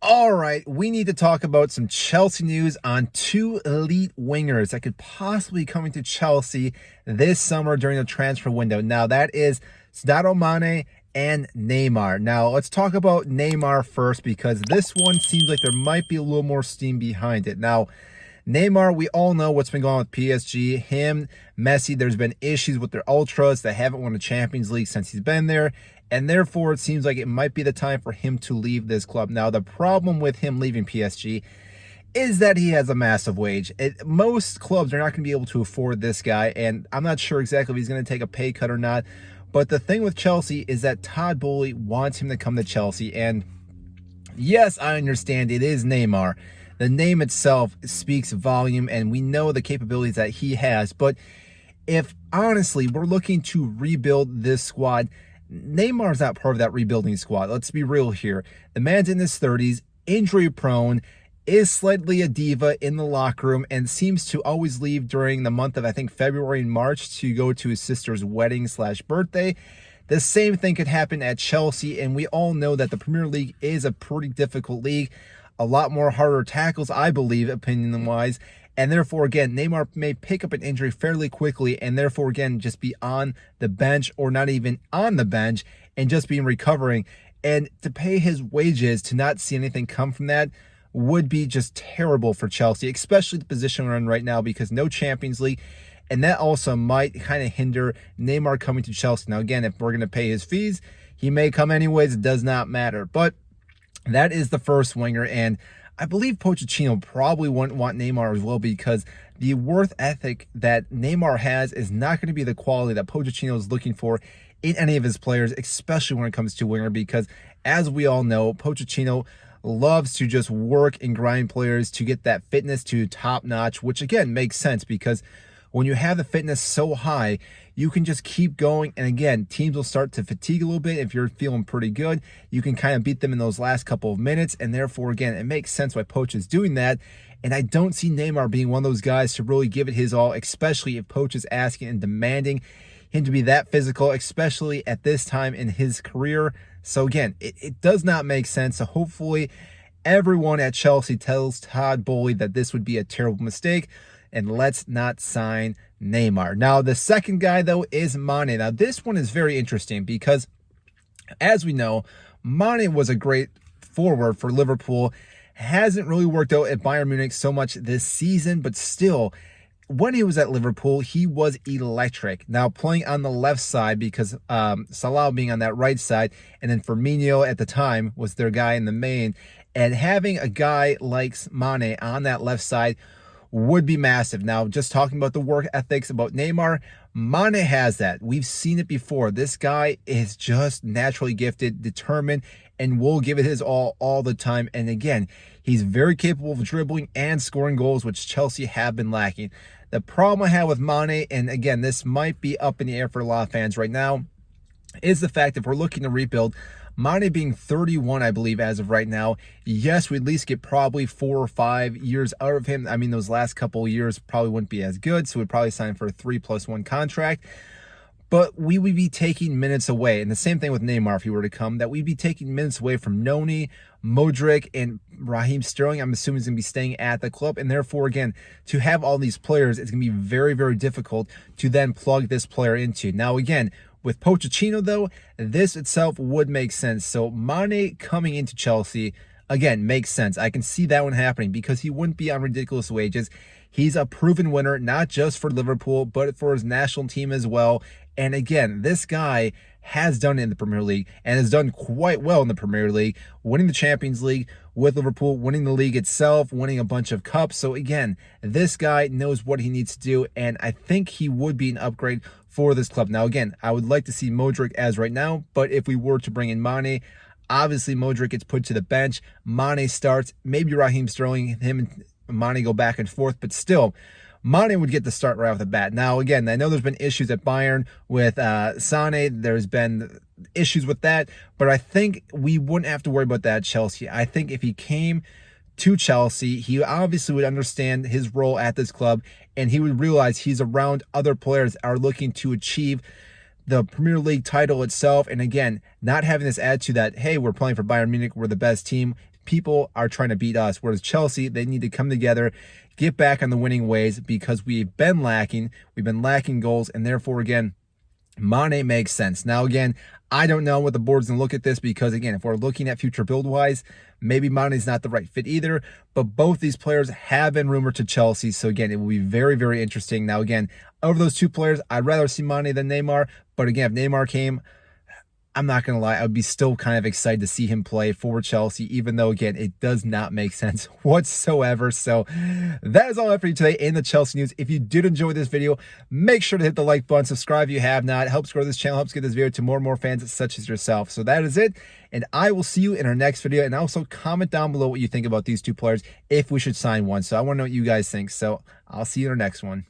All right, we need to talk about some Chelsea news on two elite wingers that could possibly be coming to Chelsea this summer during the transfer window. Now, that is Sadio Mane and Neymar. Now, let's talk about Neymar first because this one seems like there might be a little more steam behind it. Now, Neymar, we all know what's been going on with PSG. Him, Messi, there's been issues with their ultras that haven't won the Champions League since he's been there. And therefore, it seems like it might be the time for him to leave this club. Now, the problem with him leaving PSG is that he has a massive wage. Most clubs are not going to be able to afford this guy. And I'm not sure exactly if he's going to take a pay cut or not. But the thing with Chelsea is that Todd Boehly wants him to come to Chelsea. And yes, I understand it is Neymar. The name itself speaks volume, and we know the capabilities that he has. But if, honestly, we're looking to rebuild this squad, Neymar's not part of that rebuilding squad. Let's be real here. The man's in his 30s, injury-prone, is slightly a diva in the locker room, and seems to always leave during the month of, I think, February and March to go to his sister's wedding/birthday. The same thing could happen at Chelsea, and we all know that the Premier League is a pretty difficult league. A lot more harder tackles, I believe, opinion-wise. And therefore, again, Neymar may pick up an injury fairly quickly and therefore, again, just be on the bench or not even on the bench and just be recovering. And to pay his wages, to not see anything come from that would be just terrible for Chelsea, especially the position we're in right now because no Champions League. And that also might kind of hinder Neymar coming to Chelsea. Now, again, if we're going to pay his fees, he may come anyways. It does not matter. But that is the first winger, and I believe Pochettino probably wouldn't want Neymar as well because the work ethic that Neymar has is not going to be the quality that Pochettino is looking for in any of his players, especially when it comes to winger because, as we all know, Pochettino loves to just work and grind players to get that fitness to top notch, which, again, makes sense because when you have the fitness so high, you can just keep going. And again, teams will start to fatigue a little bit. If you're feeling pretty good, you can kind of beat them in those last couple of minutes. And therefore, again, it makes sense why Poch is doing that. And I don't see Neymar being one of those guys to really give it his all, especially if Poch is asking and demanding him to be that physical, especially at this time in his career. So again, it does not make sense. So hopefully everyone at Chelsea tells Todd Boehly that this would be a terrible mistake. And let's not sign Neymar. Now, the second guy, though, is Mane. Now, this one is very interesting because, as we know, Mane was a great forward for Liverpool. Hasn't really worked out at Bayern Munich so much this season, but still, when he was at Liverpool, he was electric. Now, playing on the left side because Salah being on that right side, and then Firmino at the time was their guy in the main, and having a guy like Mane on that left side would be massive. Now, just talking about the work ethics about Neymar, Mane has that. We've seen it before. This guy is just naturally gifted, determined, and will give it his all the time. And again, he's very capable of dribbling and scoring goals, which Chelsea have been lacking. The problem I have with Mane, and again, this might be up in the air for a lot of fans right now, is the fact that if we're looking to rebuild, Mane being 31, I believe, as of right now, yes, we at least get probably 4 or 5 years out of him. I mean, those last couple of years probably wouldn't be as good, so we'd probably sign for a 3+1 contract. But we would be taking minutes away. And the same thing with Neymar, if he were to come, that we'd be taking minutes away from Noni, Modric, and Raheem Sterling. I'm assuming he's going to be staying at the club. And therefore, again, to have all these players, it's going to be very, very difficult to then plug this player into. Now, again, with Pochettino, though, this itself would make sense. So Mane coming into Chelsea, again, makes sense. I can see that one happening because he wouldn't be on ridiculous wages. He's a proven winner, not just for Liverpool, but for his national team as well. And again, this guy has done it in the Premier League and has done quite well in the Premier League, winning the Champions League with Liverpool, winning the league itself, winning a bunch of cups. So again, this guy knows what he needs to do, and I think he would be an upgrade for this club. Now, again, I would like to see Modric as right now, but if we were to bring in Mane, obviously Modric gets put to the bench. Mane starts, maybe Raheem Sterling, him and Mane go back and forth, but still, Mane would get the start right off the bat. Now, again, I know there's been issues at Bayern with Sane. There's been issues with that, but I think we wouldn't have to worry about that at Chelsea. I think if he came to Chelsea, he obviously would understand his role at this club, and he would realize he's around other players that are looking to achieve the Premier League title itself. And again, not having this attitude that, hey, we're playing for Bayern Munich, we're the best team. people are trying to beat us. Whereas Chelsea, they need to come together, get back on the winning ways, because we've been lacking. We've been lacking goals, and therefore, again, Mane makes sense. Now, again, I don't know what the board's going to look at this, because, again, if we're looking at future build-wise, maybe Mane's not the right fit either, but both these players have been rumored to Chelsea, so, again, it will be very, very interesting. Now, again, over those two players, I'd rather see Mane than Neymar, but, again, if Neymar came, I'm not going to lie, I would be still kind of excited to see him play for Chelsea, even though, again, it does not make sense whatsoever. So that is all I have for you today in the Chelsea news. If you did enjoy this video, make sure to hit the like button, subscribe if you have not. It helps grow this channel, helps get this video to more and more fans such as yourself. So that is it, and I will see you in our next video. And also comment down below what you think about these two players, if we should sign one. So I want to know what you guys think. So I'll see you in our next one.